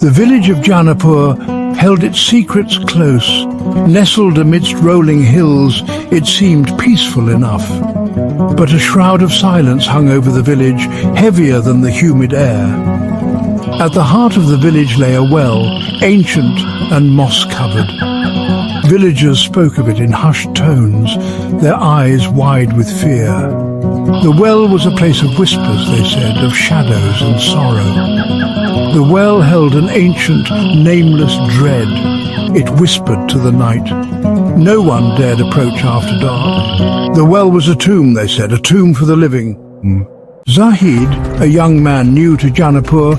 The village of Janapur held its secrets close. Nestled amidst rolling hills, it seemed peaceful enough. But a shroud of silence hung over the village, heavier than the humid air. At the heart of the village lay a well, ancient and moss-covered. Villagers spoke of it in hushed tones, their eyes wide with fear. The well was a place of whispers, they said, of shadows and sorrow. The well held an ancient, nameless dread. It whispered to the night. No one dared approach after dark. The well was a tomb, they said, a tomb for the living. Zahid, a young man new to Janapur,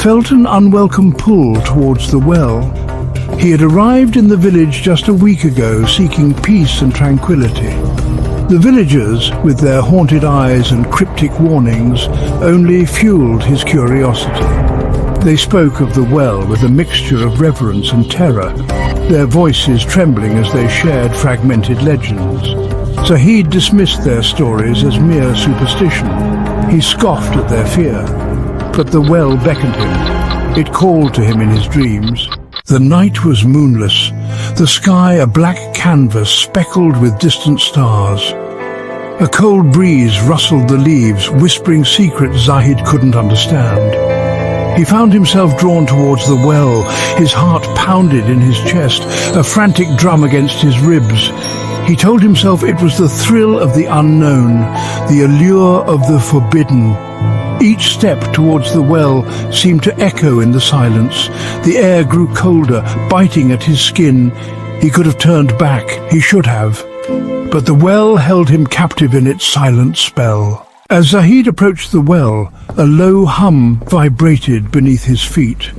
felt an unwelcome pull towards the well. He had arrived in the village just a week ago, seeking peace and tranquility. The villagers, with their haunted eyes and cryptic warnings, only fueled his curiosity. They spoke of the well with a mixture of reverence and terror, their voices trembling as they shared fragmented legends. Zahid dismissed their stories as mere superstition. He scoffed at their fear. But the well beckoned him. It called to him in his dreams. The night was moonless, the sky a black canvas speckled with distant stars. A cold breeze rustled the leaves, whispering secrets Zahid couldn't understand. He found himself drawn towards the well, his heart pounded in his chest, a frantic drum against his ribs. He told himself it was the thrill of the unknown, the allure of the forbidden. Each step towards the well seemed to echo in the silence. The air grew colder, biting at his skin. He could have turned back, he should have. But the well held him captive in its silent spell. As Zahid approached the well, a low hum vibrated beneath his feet.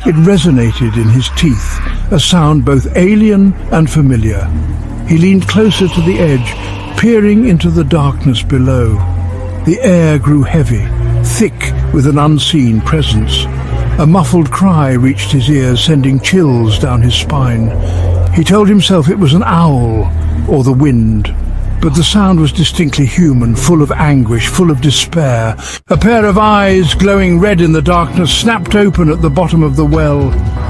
It resonated in his teeth, a sound both alien and familiar. He leaned closer to the edge, peering into the darkness below. The air grew heavy, thick with an unseen presence. A muffled cry reached his ears, sending chills down his spine. He told himself it was an owl or the wind. But the sound was distinctly human, full of anguish, full of despair. A pair of eyes, glowing red in the darkness, snapped open at the bottom of the well.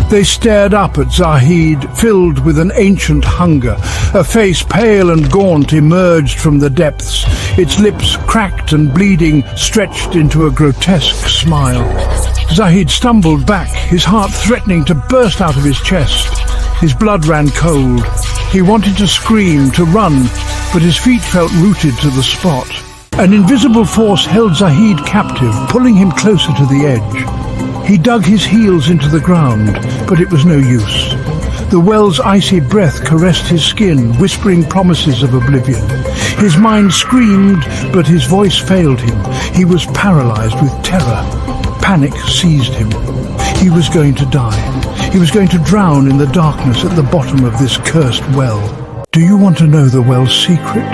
They stared up at Zahid, filled with an ancient hunger. A face pale and gaunt emerged from the depths. Its lips, cracked and bleeding, stretched into a grotesque smile. Zahid stumbled back, his heart threatening to burst out of his chest. His blood ran cold. He wanted to scream, to run, but his feet felt rooted to the spot. An invisible force held Zahid captive, pulling him closer to the edge. He dug his heels into the ground, but it was no use. The well's icy breath caressed his skin, whispering promises of oblivion. His mind screamed, but his voice failed him. He was paralyzed with terror. Panic seized him. He was going to die. He was going to drown in the darkness at the bottom of this cursed well. "Do you want to know the well's secret?"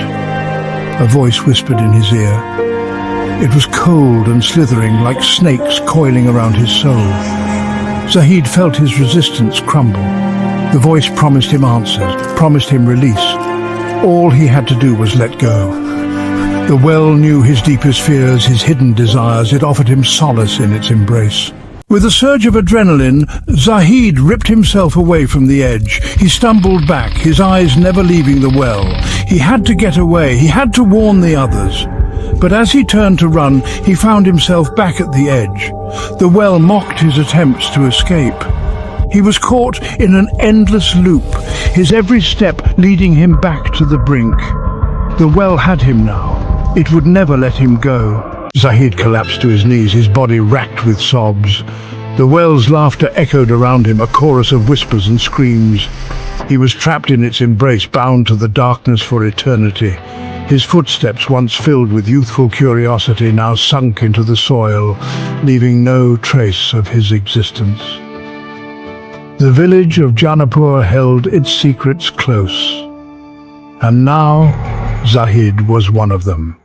a voice whispered in his ear. It was cold and slithering, like snakes coiling around his soul. Zahid felt his resistance crumble. The voice promised him answers, promised him release. All he had to do was let go. The well knew his deepest fears, his hidden desires. It offered him solace in its embrace. With a surge of adrenaline, Zahid ripped himself away from the edge. He stumbled back, his eyes never leaving the well. He had to get away, he had to warn the others. But as he turned to run, he found himself back at the edge. The well mocked his attempts to escape. He was caught in an endless loop, his every step leading him back to the brink. The well had him now. It would never let him go. Zahid collapsed to his knees, his body racked with sobs. The well's laughter echoed around him, a chorus of whispers and screams. He was trapped in its embrace, bound to the darkness for eternity. His footsteps, once filled with youthful curiosity, now sunk into the soil, leaving no trace of his existence. The village of Janapur held its secrets close. And now Zahid was one of them.